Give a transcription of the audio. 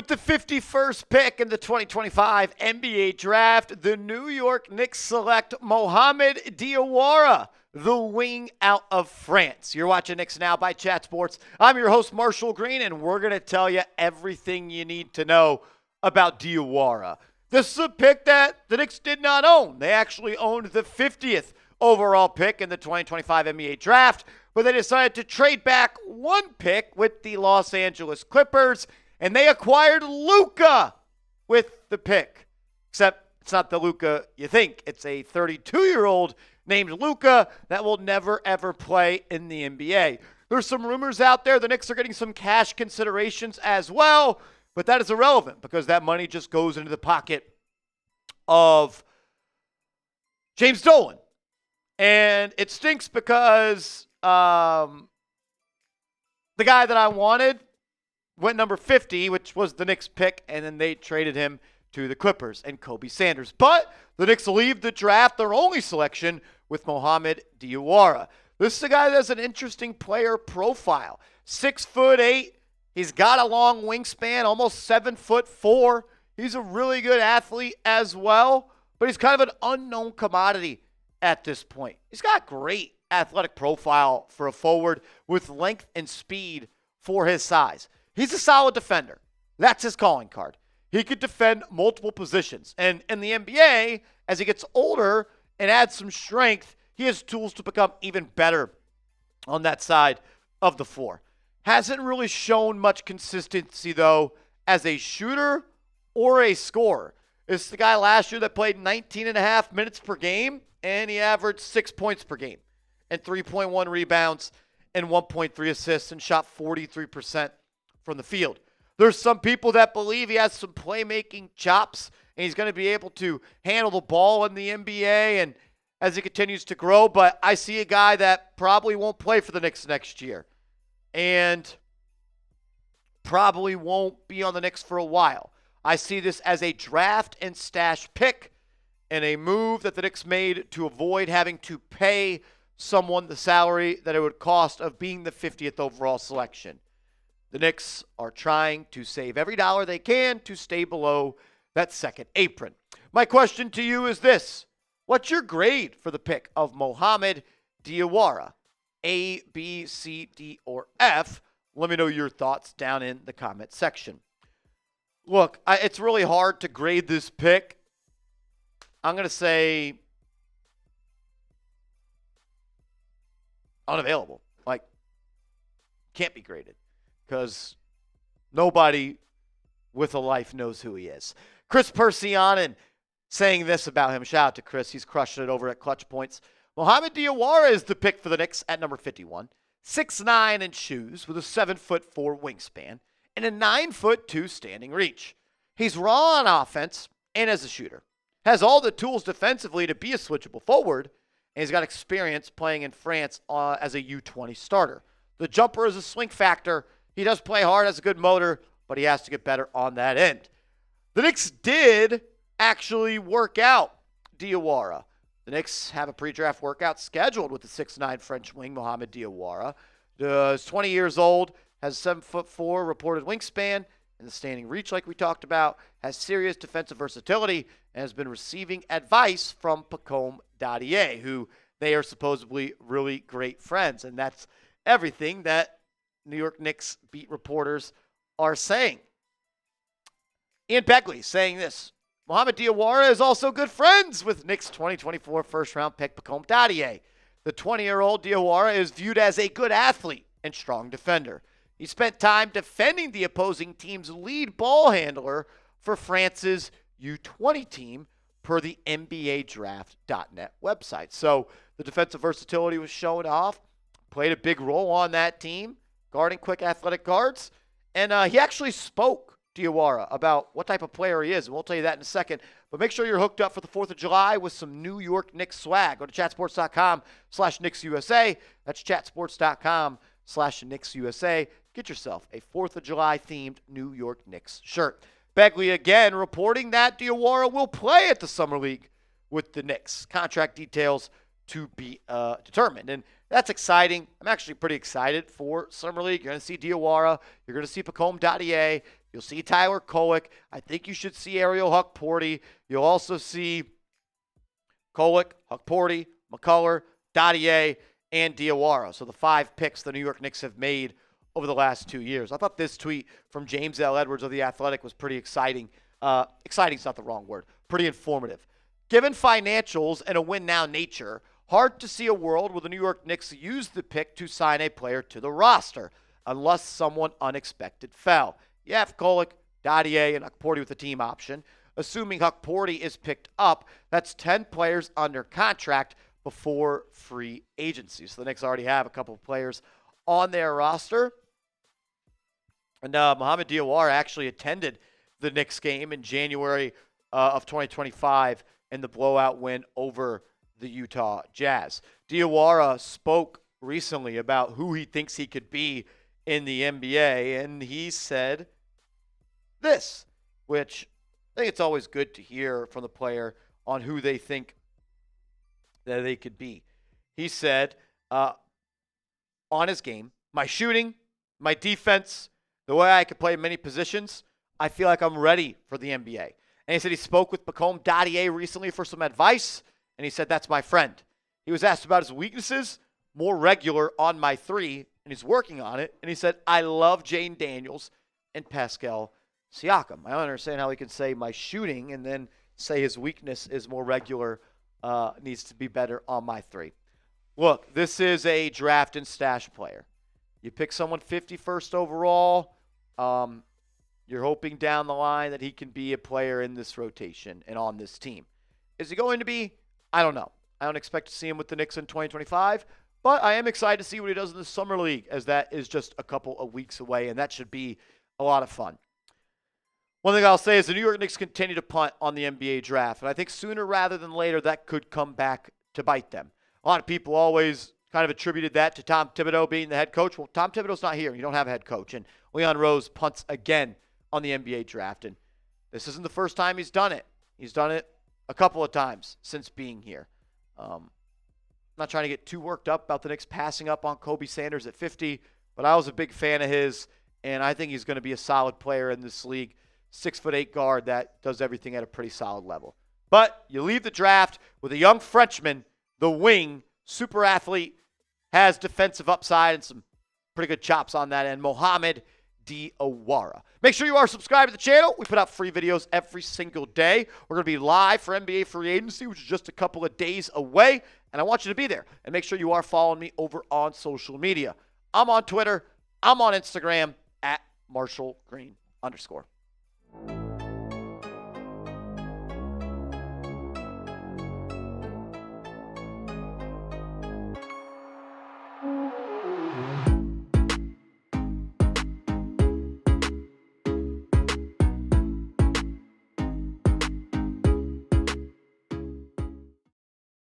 With the 51st pick in the 2025 NBA Draft, the New York Knicks select Mohamed Diawara, the wing out of France. You're watching Knicks Now by Chat Sports. I'm your host, Marshall Green, and we're going to tell you everything you need to know about Diawara. This is a pick that the Knicks did not own. They actually owned the 50th overall pick in the 2025 NBA Draft, but they decided to trade back one pick with the Los Angeles Clippers, and they acquired Luka with the pick. Except it's not the Luka you think. It's a 32-year-old named Luka that will never, ever play in the NBA. There's some rumors out there the Knicks are getting some cash considerations as well, but that is irrelevant because that money just goes into the pocket of James Dolan. And it stinks because the guy that I wanted went number 50, which was the Knicks pick, and then they traded him to the Clippers and Kobe Sanders. But the Knicks leave the draft, their only selection, with Mohamed Diawara. This is a guy that has an interesting player profile. 6'8". He's got a long wingspan, almost 7'4". He's a really good athlete as well, but he's kind of an unknown commodity at this point. He's got great athletic profile for a forward with length and speed for his size. He's a solid defender. That's his calling card. He could defend multiple positions. And in the NBA, as he gets older and adds some strength, he has tools to become even better on that side of the floor. Hasn't really shown much consistency, though, as a shooter or a scorer. This is the guy last year that played 19 and a half minutes per game, and he averaged 6 points per game and 3.1 rebounds and 1.3 assists and shot 43% from the field. There's some people that believe he has some playmaking chops and he's going to be able to handle the ball in the NBA and as he continues to grow, but I see a guy that probably won't play for the Knicks next year and probably won't be on the Knicks for a while. I see this as a draft and stash pick and a move that the Knicks made to avoid having to pay someone the salary that it would cost of being the 50th overall selection. The Knicks are trying to save every dollar they can to stay below that second apron. My question to you is this. What's your grade for the pick of Mohamed Diawara? A, B, C, D, or F? Let me know your thoughts down in the comment section. Look, it's really hard to grade this pick. I'm going to say unavailable. Like, can't be graded. Because nobody with a life knows who he is. Chris Persianen saying this about him. Shout out to Chris. He's crushing it over at Clutch Points. Mohamed Diawara is the pick for the Knicks at number 51. 6'9" in shoes with a 7'4" wingspan and a 9'2" standing reach. He's raw on offense and as a shooter. Has all the tools defensively to be a switchable forward, and he's got experience playing in France as a U20 starter. The jumper is a swing factor. He does play hard, has a good motor, but he has to get better on that end. The Knicks did actually work out Diawara. The Knicks have a pre-draft workout scheduled with the 6'9" French wing, Mohamed Diawara. He's 20 years old, has 7'4" reported wingspan, and the standing reach like we talked about, has serious defensive versatility, and has been receiving advice from Pacome Dadier, who they are supposedly really great friends. And that's everything that New York Knicks beat reporters are saying. Ian Begley saying this. Mohamed Diawara is also good friends with Knicks 2024 first-round pick Pacome Dadier. The 20-year-old Diawara is viewed as a good athlete and strong defender. He spent time defending the opposing team's lead ball handler for France's U20 team per the NBADraft.net website. So the defensive versatility was shown off, played a big role on that team, guarding quick athletic guards. And he actually spoke, Diawara, about what type of player he is. And we'll tell you that in a second. But make sure you're hooked up for the 4th of July with some New York Knicks swag. Go to chatsports.com/KnicksUSA. That's chatsports.com/KnicksUSA. Get yourself a 4th of July themed New York Knicks shirt. Begley again reporting that Diawara will play at the Summer League with the Knicks. Contract details to be determined. And that's exciting. I'm actually pretty excited for Summer League. You're going to see Diawara. You're going to see Pacome Dadier You'll see Tyler Kolek. I think you should see Ariel Huck-Porty. You'll also see Kolek, Huck-Porty, McCullough, Dadier, and Diawara. So the 5 picks the New York Knicks have made over the last 2 years. I thought this tweet from James L. Edwards of The Athletic was pretty exciting. Exciting is not the wrong word. Pretty informative. Given financials and a win-now nature, hard to see a world where the New York Knicks use the pick to sign a player to the roster, unless someone unexpected fell. You have Kolek, Dadier, and Huck-Porty with the team option. Assuming Huck-Porty is picked up, that's 10 players under contract before free agency. So the Knicks already have a couple of players on their roster. And Mohamed Diawara actually attended the Knicks game in January of 2025 in the blowout win over the Utah Jazz. Diawara spoke recently about who he thinks he could be in the NBA, and he said this, which I think it's always good to hear from the player on who they think that they could be. He said, on his game, my shooting, my defense, the way I could play many positions, I feel like I'm ready for the NBA. And he said he spoke with Bacome Dadier recently for some advice, and he said, that's my friend. He was asked about his weaknesses, more regular on my 3, and he's working on it. And he said, I love Jane Daniels and Pascal Siakam. I don't understand how he can say my shooting and then say his weakness is more regular, needs to be better on my 3. Look, this is a draft and stash player. You pick someone 51st overall, you're hoping down the line that he can be a player in this rotation and on this team. Is he going to be? I don't know. I don't expect to see him with the Knicks in 2025, but I am excited to see what he does in the Summer League, as that is just a couple of weeks away, and that should be a lot of fun. One thing I'll say is the New York Knicks continue to punt on the NBA draft, and I think sooner rather than later that could come back to bite them. A lot of people always kind of attributed that to Tom Thibodeau being the head coach. Well, Tom Thibodeau's not here. You don't have a head coach. And Leon Rose punts again on the NBA draft, and this isn't the first time he's done it. He's done it a couple of times since being here. I'm not trying to get too worked up about the Knicks passing up on Kobe Sanders at 50, but I was a big fan of his, and I think he's going to be a solid player in this league. 6'8" guard that does everything at a pretty solid level. But you leave the draft with a young Frenchman, the wing, super athlete, has defensive upside and some pretty good chops on that end, Mohamed Diawara. Make sure you are subscribed to the channel. We put out free videos every single day. We're going to be live for NBA free agency, which is just a couple of days away, and I want you to be there. And make sure you are following me over on social media. I'm on Twitter. I'm on Instagram at @MarshallGreen_.